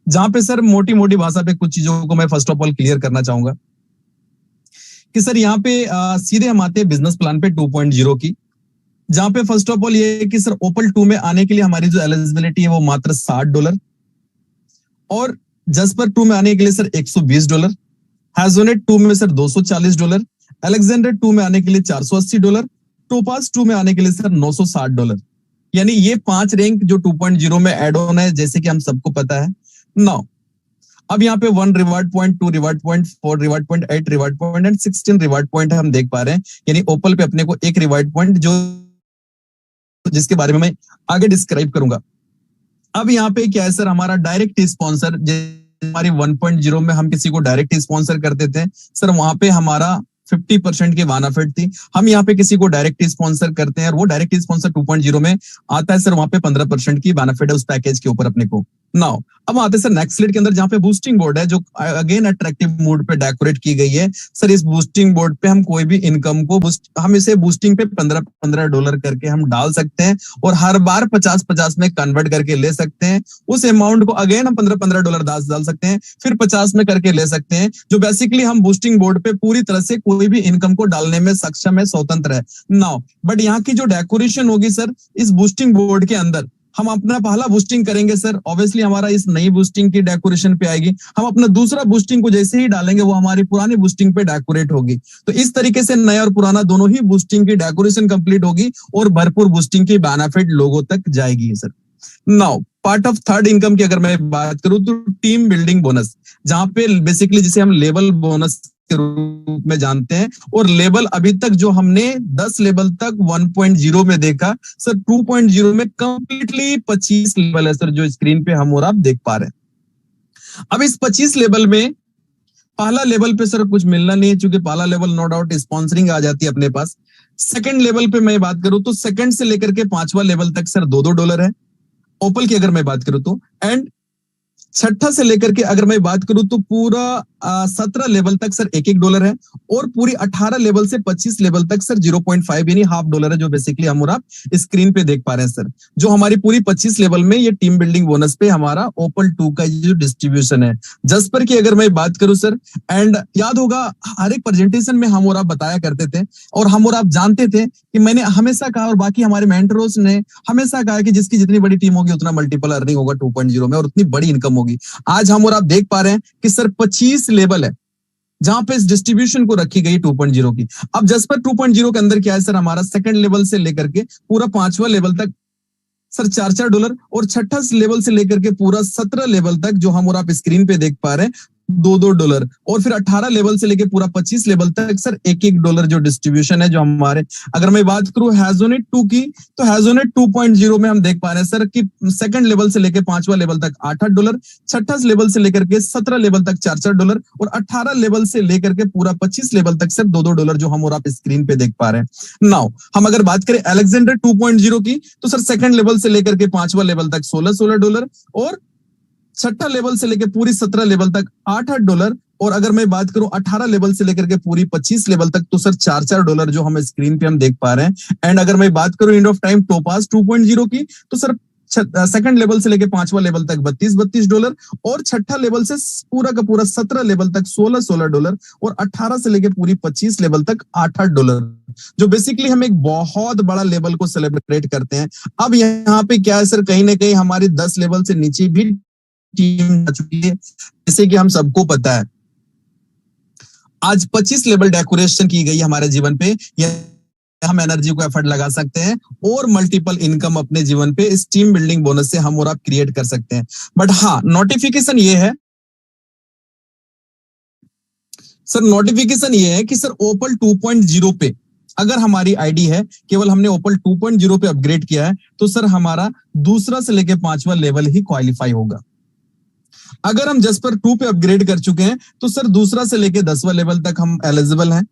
जहां पे सर मोटी मोटी भाषा पे कुछ चीजों को मैं फर्स्ट ऑफ ऑल क्लियर करना चाहूंगा कि सर यहाँ पे सीधे हम आते हैं बिजनेस प्लान पे 2.0 की, जहां पे फर्स्ट ऑफ ऑल ये है कि सर ओपल 2 में आने के लिए हमारी जो एलिजिबिलिटी है वो मात्र $60, और जसपर 2 में आने के लिए सर $120, हैजोनेट 2 में सर $240, अलेक्जेंडर 2 में आने के लिए $480, टोपाज 2 में आने के लिए सर $960। यानी ये 5 रैंक जो 2.0 में एड ऑन है, जैसे कि हम सबको पता है। नाउ अब यहाँ पे 1 reward point, 2 reward point, 4 reward point, 8 reward point and 16 reward point हम देख पा रहे हैं। यानी ओपल पे अपने को एक रिवार्ड पॉइंट जो जिसके बारे में मैं आगे डिस्क्राइब करूंगा। अब यहाँ पे क्या है सर, हमारा डायरेक्ट स्पॉन्सर, हमारी 1.0 में हम किसी को डायरेक्ट स्पॉन्सर करते थे सर, वहां पे हमारा 50% की वानाफिट थी। हम यहाँ पे किसी को डायरेक्ट स्पॉन्सर करते हैं और वो डायरेक्ट स्पॉन्सर 2.0 में आता है सर, वहां पे 15% की बेनिफिट है उस पैकेज के ऊपर अपने को। नाउ अब आते हैं सर नेक्स्ट स्लाइड के अंदर, जहां पे बूस्टिंग बोर्ड है जो अगेन अट्रैक्टिव मोड पे डेकोरेट की गई है। सर इस बूस्टिंग बोर्ड पे हम कोई भी इनकम को हम इसे बूस्टिंग पे $15 करके हम डाल सकते हैं और हर बार 50-50 में कन्वर्ट करके ले सकते हैं। उस अमाउंट को अगेन हम $15 डाल सकते हैं, फिर 50 में करके ले सकते हैं। जो बेसिकली हम बूस्टिंग बोर्ड पे पूरी तरह से कोई भी इनकम को डालने में सक्षम है, स्वतंत्र है। नाउ बट यहाँ की जो डेकोरेशन होगी सर इस बूस्टिंग बोर्ड के अंदर, हम अपना पहला बूस्टिंग करेंगे सर, ऑब्वियसली हमारा इस नई बूस्टिंग की डेकोरेशन पे आएगी। हम अपना दूसरा बूस्टिंग को जैसे ही डालेंगे वो हमारी पुरानी बूस्टिंग पे डेकोरेट होगी। तो इस तरीके से नया और पुराना दोनों ही बूस्टिंग की डेकोरेशन कंप्लीट होगी और भरपूर बूस्टिंग की बेनिफिट लोगों तक जाएगी sir. Now part of third income की अगर मैं बात करूं तो टीम बिल्डिंग बोनस, जहां पे बेसिकली जिसे हम लेवल बोनस के रूप में जानते हैं, और लेवल अभी तक जो हमने 10 लेवल तक 1.0 में देखा सर, 2.0 में कंप्लीटली 25 लेवल है सर, जो स्क्रीन पे हम और आप देख पा रहे हैं। अब इस 25 लेवल में पहला लेवल पे सर कुछ मिलना नहीं है, क्योंकि पहला लेवल नो डाउट स्पॉन्सरिंग आ जाती है अपने पास। सेकंड लेवल पे मैं बात करूं तो सेकंड से लेकर के पांचवा लेवल तक सर $2 है ओपल की अगर मैं बात करूं तो, एंड छठा से लेकर के अगर मैं बात करूं तो पूरा 17 लेवल तक सर $1 है, और पूरी 18 लेवल से 25 लेवल तक सर 0.5 यानी $0.5 है, जो बेसिकली हम और आप स्क्रीन पे देख पा रहे हैं सर। जो हमारी पूरी 25 लेवल में ये टीम बिल्डिंग बोनस पे हमारा ओपल 2 का जो डिस्ट्रीब्यूशन है। जसपर की अगर मैं बात करूं सर, एंड याद होगा हर एक प्रेजेंटेशन में हम और आप बताया करते थे और हम और आप जानते थे कि मैंने हमेशा कहा और बाकी हमारे मेंटरों ने हमेशा कहा कि जिसकी जितनी बड़ी टीम होगी उतना मल्टीपल अर्निंग होगा 2.0 में और उतनी बड़ी इनकम होगी। आज हम और आप देख पा रहे हैं कि सर 25 लेवल है जहां पे इस डिस्ट्रीब्यूशन को रखी गई 2.0 की। अब जसपर 2.0 के अंदर क्या है सर, हमारा सेकंड लेवल से लेकर के पूरा पांचवा लेवल तक सर $4 और छठा लेवल से लेकर के पूरा 17 लेवल तक जो हम और आप स्क्रीन पे देख पा रहे हैं $2 और फिर 18 लेवल से लेकर पूरा 25 लेवल तक सर $1 जो डिस्ट्रीब्यूशन है जो हमारे। अगर मैं बात करूं हैजोनेट 2 की, तो हैजोनेट 2.0 में हम देख पा रहे हैं सर कि सेकंड लेवल से लेकर पांचवा लेवल तक $8, छठा लेवल से लेकर के 17 लेवल तक $4 और 18 लेवल से लेकर के पूरा 25 लेवल तक सर $2 जो हम और आप स्क्रीन पे देख पा रहे हैं। नाउ हम अगर बात करें अलेक्जेंडर 2.0 की, तो सर सेकंड लेवल से लेकर के पांचवा लेवल तक $16 और छठा लेवल से लेकर पूरी 17 लेवल तक $8, और अगर मैं बात करूं 18 लेवल से लेकर के पूरी 25 लेवल तक तो सर $4 जो हम स्क्रीन पे हम देख पा रहे हैं। एंड अगर मैं बात करूं एंड ऑफ टाइम टोपाज 2.0 की, तो सर सेकंड लेवल से लेकर पांचवा लेवल तक $32 और छठा लेवल से पूरा का पूरा 17 लेवल तक $16 और 18 से लेकर पूरी 25 लेवल तक $8, जो बेसिकली हम एक बहुत बड़ा लेवल को सेलिब्रेट करते हैं। अब यहाँ पे क्या है सर, कहीं ना कहीं हमारी 10 लेवल से नीचे भी टीम आ चुकी है। जैसे कि हम सबको पता है आज 25 लेवल डेकोरेशन की गई हमारे जीवन पे, या हम एनर्जी को एफर्ट लगा सकते हैं और मल्टीपल इनकम अपने जीवन पे इस टीम बिल्डिंग बोनस से हम और आप क्रिएट कर सकते हैं। बट हाँ, नोटिफिकेशन ये है सर, नोटिफिकेशन ये है कि सर ओपल 2.0 पे अगर हमारी आईडी है, केवल हमने ओपल 2.0 पे अपग्रेड किया है, तो सर हमारा दूसरा से लेकर पांचवा लेवल ही क्वालिफाई होगा। अगर हम जसपर 2 पे अपग्रेड कर चुके हैं तो सर दूसरा से लेकर 10वां लेवल तक हम एलिजिबल हैं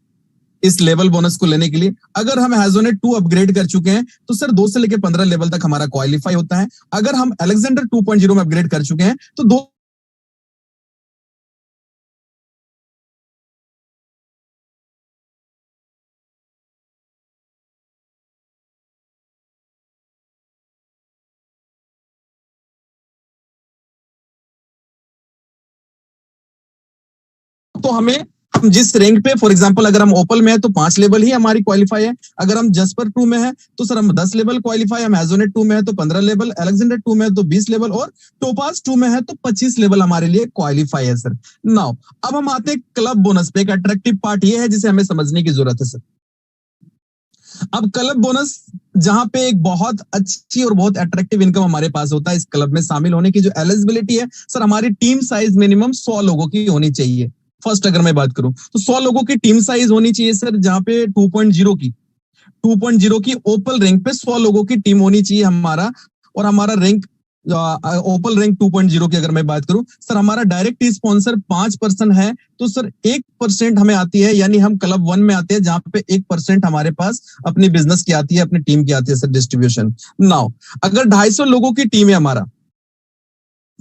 इस लेवल बोनस को लेने के लिए। अगर हम हैजोनेट 2 अपग्रेड कर चुके हैं तो सर 2 से लेकर 15 लेवल तक हमारा क्वालिफाई होता है। अगर हम अलेक्जेंडर 2.0 में अपग्रेड कर चुके हैं तो 2 तो हम जिस रैंक पे, फॉर एग्जांपल अगर हम ओपल में है तो 5 लेवल ही हमारी क्वालिफाई है, अगर हम जस्पर 2 में है तो सर हम 10 लेवल क्वालिफाई, हम एजोनेट 2 में है तो 15 लेवल, अलेक्जेंडर 2 में है तो 20 लेवल और टोपाज 2 में है तो 25 लेवल हमारे लिए क्वालिफाई है सर। नाउ अब हम आते हैं क्लब बोनस पे। एक अट्रैक्टिव पार्ट ये है जिसे हमें समझने की जरूरत है सर। अब क्लब बोनस जहां पे एक बहुत अच्छी और बहुत अट्रैक्टिव इनकम हमारे पास होता है, इस क्लब में शामिल होने की जो एलिजिबिलिटी है सर, हमारी टीम साइज मिनिमम 100 लोगों की होनी चाहिए। फर्स्ट अगर मैं बात करूं तो 100 लोगों की टीम साइज होनी चाहिए सर, जहां पे 2.0 की ओपल रैंक पे 100 लोगों की टीम होनी चाहिए हमारा। और हमारा रैंक ओपल रैंक 2.0 की अगर मैं बात करूं सर, हमारा डायरेक्ट स्पॉन्सर 5% है, तो सर 1% हमें आती है, यानी हम क्लब 1 में आते हैं जहां पे 1% हमारे पास अपनी बिजनेस की आती है, अपनी टीम की आती है सर, डिस्ट्रीब्यूशन। नाउ अगर 250 लोगों की टीम है हमारा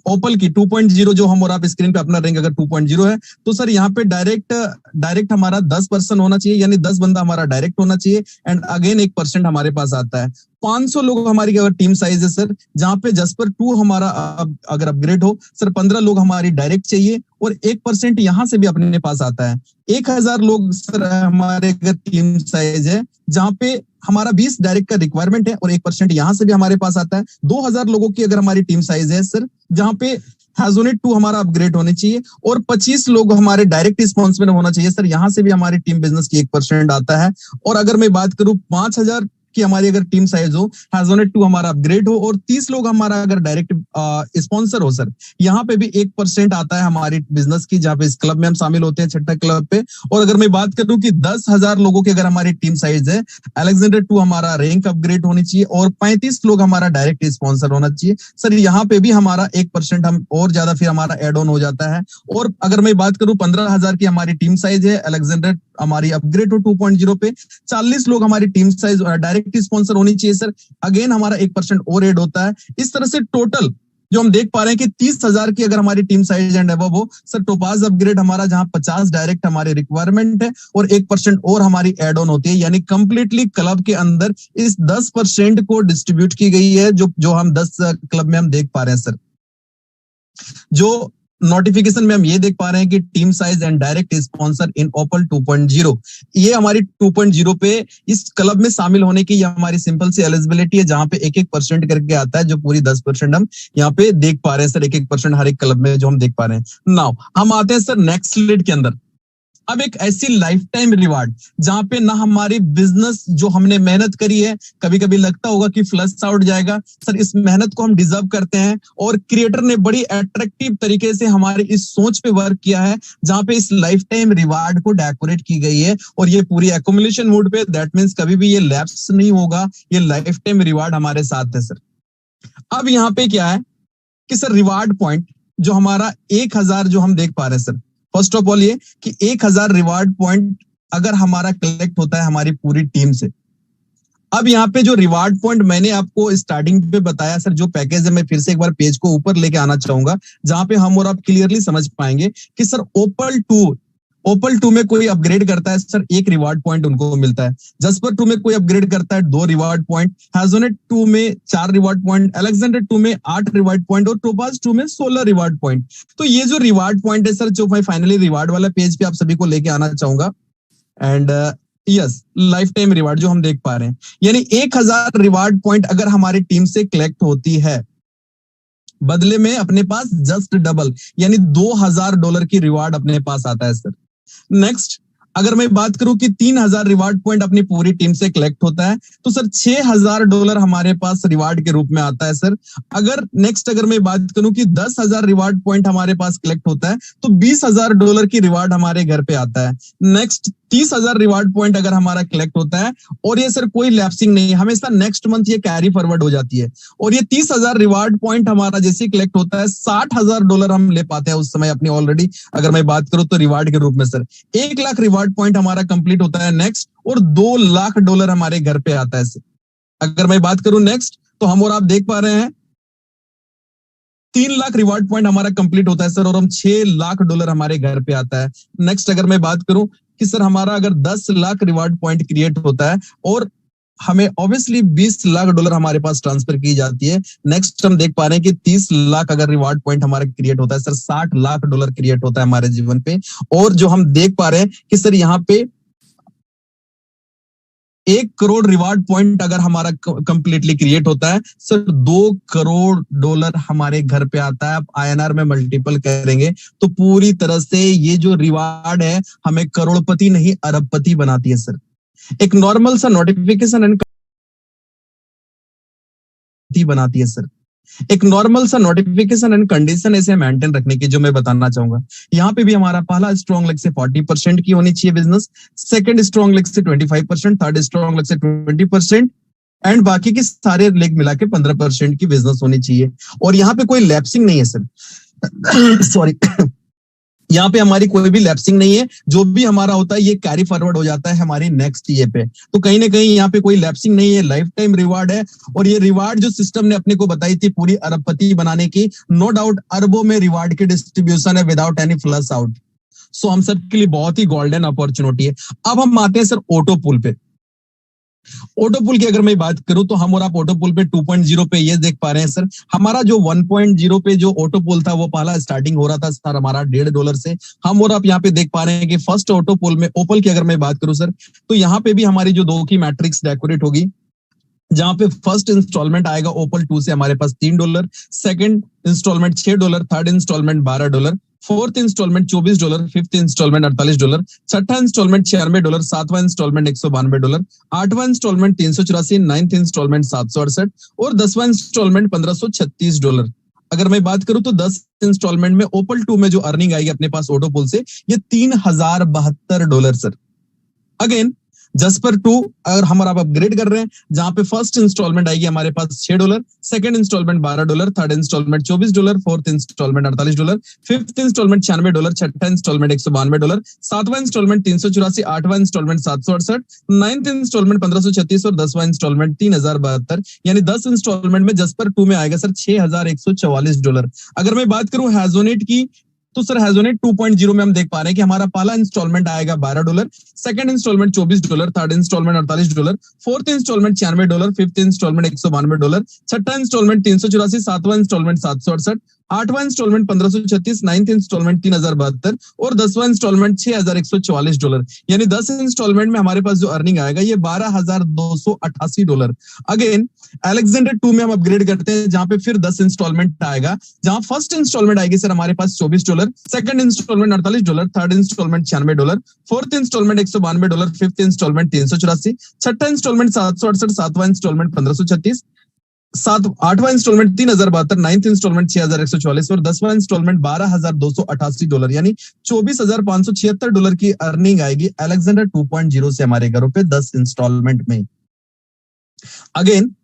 ओपल की 2.0, जो हम और आप स्क्रीन पे अपना रैंक अगर 2.0 है तो सर यहाँ पे डायरेक्ट हमारा 10% होना चाहिए, यानी 10 बंदा हमारा डायरेक्ट होना चाहिए, एंड अगेन 1% हमारे पास आता है। 500 लोग हमारी अगर टीम साइज है सर, जहां पे जस्पर 2 हमारा अगर अपग्रेड हो सर, 15 लोग हमारी डायरेक्ट चाहिए और 1% यहां से भी अपने पास आता है। 1000 लोग सर हमारे अगर टीम साइज है, जहां पे हमारा 20 डायरेक्ट का रिक्वायरमेंट है और 1% यहां से भी हमारे पास आता है। 2000 लोगों की अगर हमारी टीम साइज है सर, जहां पे हैजोनेट 2 हमारा अपग्रेड होने चाहिए और 25 लोग हमारे डायरेक्ट रिस्पॉन्स में होना चाहिए सर, यहां से भी हमारी टीम बिजनेस की 1% आता है। और अगर मैं बात करूं 5000 की हमारी अगर टीम साइज हो, हैजोनेट 2 हमारा अपग्रेड हो और 30 लोग हमारा अगर डायरेक्ट स्पॉन्सर हो सर, यहाँ पे भी 1% आता है हमारी बिजनेस की, जहां पे इस क्लब में हम शामिल होते हैं, छठा क्लब पे। और अगर मैं बात करूं कि 10,000 लोगों की अगर हमारी टीम साइज है, अलेक्जेंडर 2 हमारा रैंक अपग्रेड होनी चाहिए और 35 लोग हमारा डायरेक्ट स्पॉन्सर होना चाहिए सर, यहाँ पे भी हमारा 1% हम और ज्यादा फिर हमारा एड ऑन हो जाता है। और अगर मैं बात करूं 15,000 की हमारी टीम साइज है, अलेक्जेंडर हमारी अपग्रेड हो 2.0 पे, 40 लोग हमारी टीम साइज डायरेक्ट स्पॉन्सर होनी चाहिए सर, अगेन हमारा 1% और एड होता है। इस तरह से टोटल जो हम देख पा रहे हैं कि 30,000 की अगर हमारी टीम साइज एंड अबव हो सर, टोपाज अपग्रेड हमारा जहां 50 डायरेक्ट हमारे रिक्वायरमेंट है और 1% और हमारी एड ऑन होती है, यानी कंप्लीटली क्लब के अंदर इस 10% को डिस्ट्रीब्यूट की गई है, जो हम 10 क्लब में हम देख पा रहे हैं सर। जो नोटिफिकेशन में हम ये देख पा रहे हैं कि team size and direct sponsor in Opal 2.0, ये हमारी 2.0 पे इस क्लब में शामिल होने की हमारी सिंपल सी एलिजिबिलिटी है, जहां पे 1-1% करके आता है, जो पूरी 10% हम यहाँ पे देख पा रहे हैं सर, 1-1% हर एक क्लब में जो हम देख पा रहे हैं। नाउ हम आते हैं सर नेक्स्ट स्लाइड के अंदर। अब एक ऐसी लाइफ टाइम रिवार्ड जहां पे ना हमारी बिजनेस जो हमने मेहनत करी है, कभी कभी लगता होगा कि फ्लश आउट जाएगा सर, इस मेहनत को हम डिजर्व करते हैं और क्रिएटर ने बड़ी अट्रैक्टिव तरीके से हमारे इस सोच पे वर्क किया है, जहां पे इस लाइफ टाइम रिवार्ड को डेकोरेट की गई है और ये पूरी एकोमुलेशन मोड पे, दैट मींस कभी भी ये लैप्स नहीं होगा, ये लाइफ टाइम रिवार्ड हमारे साथ है सर। अब यहाँ पे क्या है कि सर रिवार्ड पॉइंट जो हमारा 1000 जो हम देख पा रहे हैं सर, फर्स्ट ऑफ ऑल ये कि 1000 रिवार्ड पॉइंट अगर हमारा कलेक्ट होता है हमारी पूरी टीम से। अब यहाँ पे जो रिवार्ड पॉइंट मैंने आपको स्टार्टिंग पे बताया सर, जो पैकेज है, मैं फिर से एक बार पेज को ऊपर लेके आना चाहूंगा, जहां पे हम और आप क्लियरली समझ पाएंगे कि सर ओपल 2 में कोई अपग्रेड करता है सर, 1 रिवार्ड पॉइंट उनको मिलता है। जस्पर 2 में कोई अपग्रेड करता है, 2 रिवार्ड पॉइंट। हैजोनेट 2 में 4 रिवार्ड पॉइंट, अलेक्जेंडर 2 में 8 रिवार्ड पॉइंट और टोपाज 2 में 16 रिवार्ड पॉइंट। तो ये जो रिवार्ड पॉइंट है सर, जो मैं फाइनली रिवार्ड वाला पेज पे आप सभी को लेके आना चाहूंगा, and yes, life time reward जो हम देख पा रहे हैं, यानी 1000 रिवार्ड पॉइंट अगर हमारी टीम से कलेक्ट होती है, बदले में अपने पास जस्ट डबल यानी $2000 की रिवार्ड अपने पास आता है सर। नेक्स्ट अगर मैं बात करूं कि 3000 रिवार्ड पॉइंट अपनी पूरी टीम से कलेक्ट होता है, तो सर $6000 हमारे पास रिवार्ड के रूप में आता है सर। अगर मैं बात करूं कि 10,000 रिवार्ड पॉइंट हमारे पास कलेक्ट होता है, तो $20,000 की रिवार्ड हमारे घर पे आता है। नेक्स्ट 30,000 रिवार्ड पॉइंट अगर हमारा कलेक्ट होता है, और ये सर कोई लैप्सिंग नहीं, हमेशा नेक्स्ट मंथ ये कैरी फॉरवर्ड हो जाती है, और ये 30,000 रिवार्ड पॉइंट हमारा जैसे कलेक्ट होता है, $60,000 हम ले पाते हैं उस समय अपनी ऑलरेडी। अगर मैं बात करूं तो रिवार्ड के रूप में सर 1 लाख रिवार्ड पॉइंट हमारा कंप्लीट होता है नेक्स्ट, और $2 लाख हमारे घर पे आता है सर। अगर मैं बात करूं नेक्स्ट, तो हम और आप देख पा रहे हैं 3 लाख रिवार्ड पॉइंट हमारा कंप्लीट होता है सर, और हम $6 लाख हमारे घर पे आता है। नेक्स्ट अगर मैं बात करूं कि सर हमारा अगर 10 लाख रिवार्ड पॉइंट क्रिएट होता है और हमें ऑब्वियसली 20 लाख डॉलर हमारे पास ट्रांसफर की जाती है। नेक्स्ट हम देख पा रहे हैं कि 30 लाख अगर रिवार्ड पॉइंट हमारा क्रिएट होता है सर, 60 लाख डॉलर क्रिएट होता है हमारे जीवन पे। और जो हम देख पा रहे हैं कि सर यहाँ पे 1 करोड़ रिवार्ड पॉइंट अगर हमारा कंप्लीटली क्रिएट होता है सर, 2 करोड़ डॉलर हमारे घर पे आता है। आप आईएनआर में मल्टीपल करेंगे तो पूरी तरह से ये जो रिवार्ड है हमें करोड़पति नहीं अरबपति बनाती है सर। एक नॉर्मल सा नोटिफिकेशन एंड बनाती है सर। एक नॉर्मल सा नोटिफिकेशन एंड कंडीशन ऐसे मेंटेन रखने की जो मैं बताना चाहूंगा। यहाँ पे भी हमारा पहला स्ट्रॉन्ग लेग से 40% की होनी चाहिए बिजनेस, सेकंड स्ट्रॉन्ग लेग से 25%, थर्ड स्ट्रॉन्ग लेग से 20% एंड बाकी के सारे लेग मिला के 15% की बिजनेस होनी चाहिए। और यहाँ पे कोई लैप्सिंग नहीं है सर। सॉरी, यहाँ पे हमारी कोई भी लैप्सिंग नहीं है। जो भी हमारा होता है ये कैरी फॉरवर्ड हो जाता है हमारी नेक्स्ट ईयर पे। तो कहीं ना कहीं यहाँ पे कोई लैप्सिंग नहीं है, लाइफ टाइम रिवार्ड है। और ये रिवार्ड जो सिस्टम ने अपने को बताई थी पूरी अरबपति बनाने की, नो डाउट अरबों में रिवार्ड की डिस्ट्रीब्यूशन है विदाउट एनी फ्लश आउट। सो हम सबके लिए बहुत ही गोल्डन अपॉर्चुनिटी है। अब हम आते हैं सर ऑटो पुल पे। ऑटो पुल की अगर मैं बात करूं तो हम और आप ऑटो पुल पे 2.0 पे ये देख पा रहे हैं सर, हमारा जो 1.0 पे जो ऑटो पुल था वो पहला स्टार्टिंग हो रहा था सर हमारा $1.5 से। हम और आप यहाँ पे देख पा रहे हैं कि फर्स्ट ऑटो पुल में ओपल की अगर मैं बात करूं सर, तो यहाँ पे भी हमारी जो 2 की मैट्रिक्स डेकोरेट होगी, जहां पे फर्स्ट इंस्टॉलमेंट आएगा ओपल 2 से हमारे पास $3, second instalment $6, third instalment $12, fourth instalment $24, fifth instalment $48, छठा इंस्टॉलमेंट $96, सातवां इंस्टॉलमेंट $192, आठवां इंस्टॉलमेंट 384, नाइन्थ इंस्टॉलमेंट 768 और 10वां इंस्टॉलमेंट $1536। अगर मैं बात करूं तो 10 इंस्टॉलमेंट में ओपल 2 में जो अर्निंग आएगी अपने पास ऑटो पुल से ये $3072 सर। अगेन जस्पर 2 अगर हम आप अपग्रेड कर रहे हैं, जहां पे फर्स्ट इंस्टॉलमेंट आएगी हमारे पास $6, second instalment $12, third instalment $24, fourth instalment $48, fifth instalment $96, छठा इंस्टॉलमेंट $192, सातवां इंस्टॉलमेंट 384, आठवां इंस्टॉलमेंट 768, नाइन्थ इंस्टॉलमेंट 1536 और 10वां इंस्टॉलमेंट $3072। यानी 10 इंस्टॉलमेंट में जस्पर 2 में आएगा सर $6144। अगर मैं बात करूं हैजोनेट की, तो सर हैजोनेट 2.0 में हम देख पा रहे हैं कि हमारा पहला इंस्टॉलमेंट आएगा $12, second instalment $24, third instalment $48, fourth instalment $96, fifth instalment $192, छठा इंस्टॉलमेंट 384, सातवां इंस्टॉलमेंट 768, आठवां इंस्टॉलमेंट 1536, नाइन्थ इंस्टॉलमेंट $3072 और 10वां इंस्टॉलमेंट $6144। यानी 10 इंस्टॉलमेंट में हमारे पास जो अर्निंग आएगा ये $12,288। अगेन अलेक्जेंडर 2 में हम अपग्रेड करते हैं, जहां पे फिर 10 इंस्टॉलमेंट आएगा, जहां फर्स्ट इंस्टॉलमेंट आएगी सर हमारे पास $24, second instalment $48, third instalment $96, fourth instalment $192, fifth instalment 384, छठा इंस्टॉलमेंट 768, सातवां इंस्टॉलमेंट 1536, आठवां इंस्टॉलमेंट $3072, नाइन्थ इंस्टॉलमेंट $6144 और 10वां इंस्टॉलमेंट $12,288। यानी $24,576 की अर्निंग आएगी अलेक्जेंडर 2.0 से हमारे घरों पे 10 इंस्टॉलमेंट में। अगेन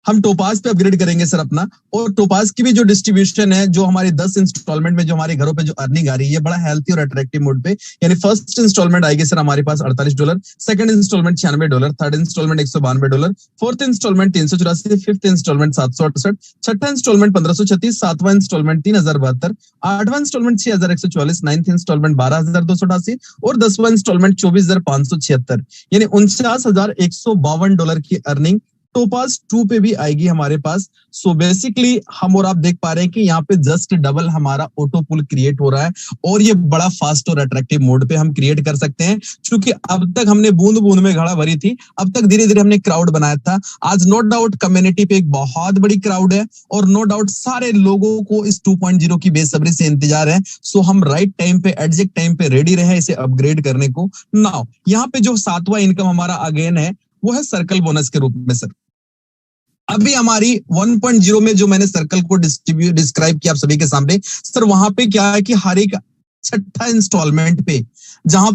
हम टोपाज पे अपग्रेड करेंगे सर अपना, और टोपाज की भी जो डिस्ट्रीब्यूशन है, जो हमारे 10 इंस्टॉलमेंट में जो हमारे घरों पे जो अर्निंग आ रही है बड़ा हेल्थी और अट्रैक्टिव मोड पे। यानी फर्स्ट इंस्टॉलमेंट आएगी सर हमारे पास $48, second instalment $96, third instalment $192, fourth instalment 384, fifth instalment 768, छठा इंस्टॉलमेंट 1536, सातवां इंस्टॉलमेंट $3072, आठवां इंस्टॉलमेंट $6144, नाइन्थ इंस्टॉलमेंट $12,288 और 10वां इंस्टॉलमेंट $24,576। यानी $49,152 की अर्निंग टोपाज 2 पे भी आएगी हमारे पास। सो बेसिकली हम और आप देख पा रहे हैं कि यहाँ पे जस्ट डबल हमारा ऑटो पुल क्रिएट हो रहा है, और ये बड़ा फास्ट और अट्रैक्टिव मोड पे हम क्रिएट कर सकते हैं। क्योंकि अब तक हमने बूंद बूंद में घड़ा भरी थी, अब तक धीरे धीरे हमने क्राउड बनाया था। आज नो डाउट कम्युनिटी पे एक बहुत बड़ी क्राउड है, और नो डाउट सारे लोगों को इस 2.0 की बेसब्री से इंतजार है। सो हम राइट टाइम पे, एग्जैक्ट टाइम पे रेडी रहे इसे अपग्रेड करने को। नाउ यहाँ पे जो 7वां इनकम हमारा अगेन है वो है सर्कल बोनस के रूप में सर। अभी हमारी 1.0 में जो मैंने सर्कल को डिस्क्राइब किया आप सभी के सामने सर, वहां पे क्या है कि हर एक छठा इंस्टॉलमेंट पे जहां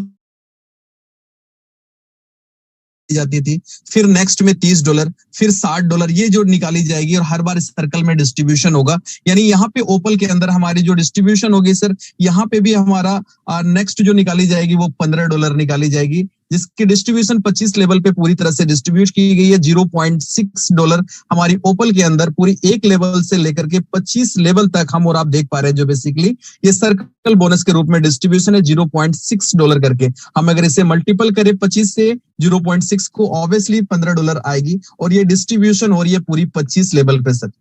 जाती थी, फिर नेक्स्ट में $30, फिर $60 ये जो निकाली जाएगी, और हर बार इस सर्कल में डिस्ट्रीब्यूशन होगा। यानी यहाँ पे ओपल के अंदर हमारी जो डिस्ट्रीब्यूशन होगी सर, यहाँ पे भी हमारा नेक्स्ट जो निकाली जाएगी वो $15 निकाली जाएगी। जिसकी डिस्ट्रीब्यूशन 25 लेवल पे पूरी तरह से डिस्ट्रीब्यूट की गई है। $0.6 हमारी ओपल के अंदर पूरी एक लेवल से लेकर के 25 लेवल तक हम और आप देख पा रहे हैं, जो बेसिकली ये सर्कल बोनस के रूप में डिस्ट्रीब्यूशन है $0.6 करके। हम अगर इसे मल्टीपल करें 25 से 0.6 को, ऑब्वियसली $15 आएगी और ये डिस्ट्रीब्यूशन हो रही है पूरी 25 लेवल पे सर।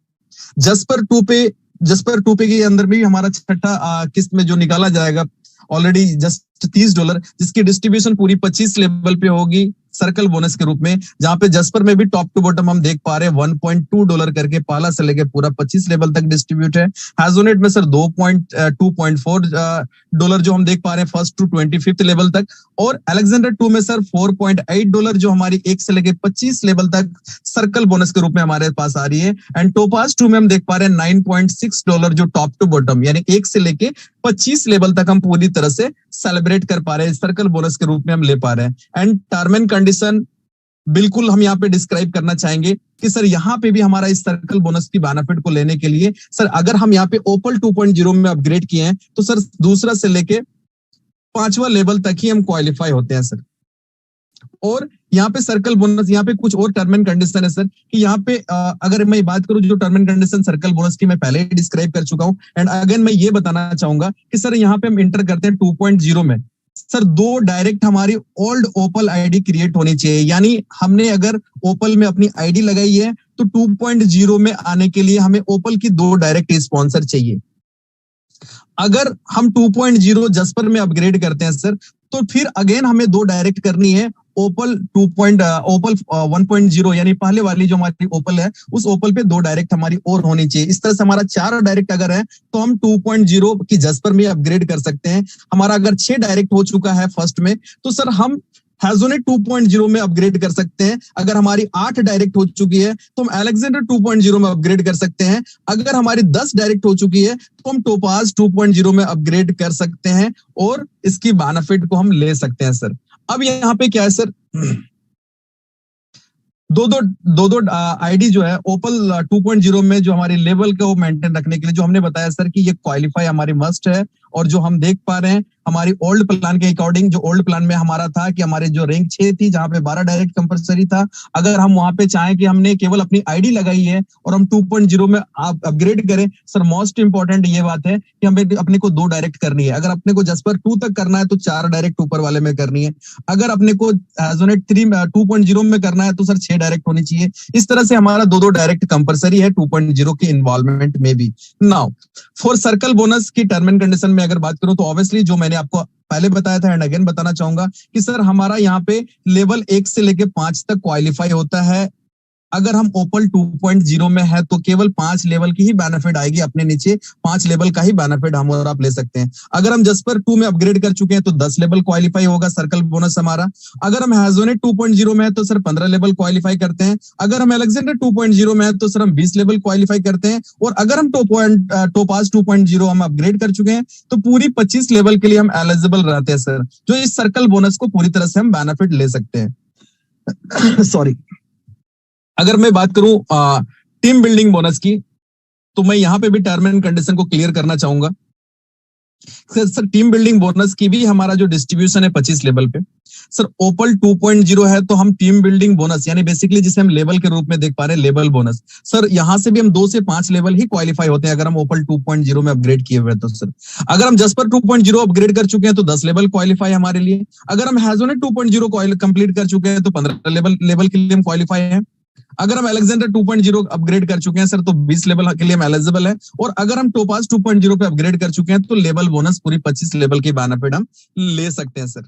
जस्पर टू पे के अंदर भी हमारा छठा किस्त में जो निकाला जाएगा ऑलरेडी जस्ट $30, जिसकी डिस्ट्रीब्यूशन पूरी 25 लेवल पे होगी सर्कल बोनस के रूप में, जहां पे जस्पर में भी टॉप टू बॉटम हम देख पा रहे हैं $1.2 करके पहला से लेके पूरा 25 लेवल तक डिस्ट्रीब्यूट है। हैजोनेट में सर $2.4 जो हम देख पा रहे हैं फर्स्ट टू 25th लेवल तक, और अलेक्जेंडर 2 में सर $4.8 जो हमारी 1 से लेके 25 लेवल तक सर्कल बोनस के रूप में हमारे पास आ रही है। एंड टोपाज 2 में हम देख पा रहे हैं $9.6 जो टॉप टू बॉटम यानी 1 से लेके 25 लेवल तक हम पूरी तरह से सेलिब्रेट कर पा रहे हैं, सर्कल बोनस के रूप में हम ले पा रहे हैं। एंड टर्म एंड कंडीशन बिल्कुल हम यहाँ पे डिस्क्राइब करना चाहेंगे कि सर यहाँ पे भी हमारा इस सर्कल बोनस की बेनिफिट को लेने के लिए सर अगर हम यहाँ पे ओपल 2.0 में अपग्रेड किए हैं तो सर दूसरा से लेके 5वां लेवल तक ही हम क्वालिफाई होते हैं सर। और यहाँ पे सर्कल बोनस, यहाँ पे कुछ और टर्म एंड कंडीशन है सर कि यहाँ पे अगर मैं बात करूं जो term and condition circle bonus की मैं पहले ही डिस्क्राइब कर चुका हूं। एंड अगेन मैं ये बताना चाहूंगा कि सर यहाँ पे हम इंटर करते हैं 2.0 में सर 2 डायरेक्ट हमारी ओल्ड ओपल आईडी क्रिएट होनी चाहिए, यानी हमने अगर ओपल में अपनी आईडी लगाई है तो 2.0 में आने के लिए हमें ओपल की 2 डायरेक्ट स्पॉन्सर चाहिए। अगर हम 2.0 जस्पर में अपग्रेड करते हैं सर तो फिर अगेन हमें 2 डायरेक्ट करनी है ओपल 1.0 यानी पहले वाली जो हमारी ओपल है उस ओपल पे 2 डायरेक्ट हमारी और होनी चाहिए। इस तरह से हमारा 4 डायरेक्ट अगर है तो हम 2.0 की जस्पर में अपग्रेड कर सकते हैं। हमारा अगर 6 डायरेक्ट हो चुका है फर्स्ट में तो सर हम हैजोनेट 2.0 में अपग्रेड कर सकते हैं। अगर हमारी 8 डायरेक्ट हो चुकी है तो हम अलेक्जेंडर 2.0 में अपग्रेड कर सकते हैं। अगर हमारी 10 डायरेक्ट हो चुकी है तो हम टोपाज 2.0 में अपग्रेड कर सकते हैं और इसकी बेनिफिट को हम ले सकते हैं सर। अब यहाँ पे क्या है सर, दो आईडी जो है ओपल 2.0 में जो हमारे लेवल को मेंटेन रखने के लिए जो हमने बताया सर कि ये क्वालिफाई हमारी मस्ट है। और जो हम देख पा रहे हैं हमारी ओल्ड प्लान के अकॉर्डिंग, जो ओल्ड प्लान में हमारा था कि हमारे जो रैंक 6 थी जहां पे 12 डायरेक्ट कंपलसरी था, अगर हम वहां पे चाहें कि हमने केवल अपनी आईडी लगाई है और हम 2.0 में अपग्रेड करें सर, मोस्ट इंपॉर्टेंट ये बात है कि हमें अपने को 2 डायरेक्ट करनी है। अगर अपने को जस्पर 2 तक करना है तो 4 डायरेक्ट ऊपर वाले में करनी है। अगर अपने को हैजोनेट 2.0 में करना है तो सर 6 डायरेक्ट होनी चाहिए। इस तरह से हमारा 2 डायरेक्ट कंपलसरी है 2.0 के इन्वॉल्वमेंट में भी। नाउ फॉर सर्कल बोनस की टर्म एंड कंडीशन में अगर बात करूं तो ऑब्वियसली जो मैंने आपको पहले बताया था एंड अगेन बताना चाहूंगा कि सर हमारा यहाँ पे लेवल 1 से लेके 5 तक क्वालिफाई होता है। अगर हम ओपल 2.0 में है तो केवल 5 लेवल की ही बेनिफिट आएगी, अपने नीचे 5 लेवल का ही बेनिफिट हम और आप ले सकते हैं। अगर हम जस्पर 2 में अपग्रेड कर चुके हैं तो 10 लेवल क्वालिफाई होगा सर्कल बोनस हमारा। अगर हम हैजोनेट 2.0 में है तो सर 15 लेवल क्वालिफाई करते हैं। अगर हम अलेक्जेंडर 2.0 में है तो सर हम 20 लेवल क्वालिफाई करते हैं। और अगर हम टोपाज 2.0 हम अपग्रेड कर चुके हैं तो पूरी 25 लेवल के लिए हम एलिजिबल रहते हैं सर, जो इस सर्कल बोनस को पूरी तरह से हम बेनिफिट ले सकते हैं। सॉरी, अगर मैं बात करूं टीम बिल्डिंग बोनस की तो मैं यहां पे भी टर्म एंड कंडीशन को क्लियर करना चाहूंगा। सर टीम बिल्डिंग बोनस की भी हमारा जो डिस्ट्रीब्यूशन है 25 लेवल पे सर, ओपल 2.0 है तो हम टीम बिल्डिंग बोनस यानी बेसिकली जिसे हम लेवल के रूप में देख पा रहे हैं लेवल बोनस, सर यहां से भी हम 2 से 5 लेवल ही क्वालिफाई होते हैं अगर हम ओपल 2.0 में अपग्रेड किए हुए तो सर। अगर हम जस्पर 2.0 अपग्रेड कर चुके हैं तो 10 लेवल क्वालिफाई हमारे लिए। अगर हम हैजोनेट 2.0 कंप्लीट कर चुके हैं तो 15 लेवल के लिए हम क्वालिफाई है। अगर हम अलेक्जेंडर 2.0 अपग्रेड कर चुके हैं सर तो 20 लेवल के लिए हम एलिजिबल है। और अगर हम टोपाज 2.0 पे अपग्रेड कर चुके हैं तो लेवल बोनस पूरी 25 लेवल की बेनिफिट हम ले सकते हैं सर।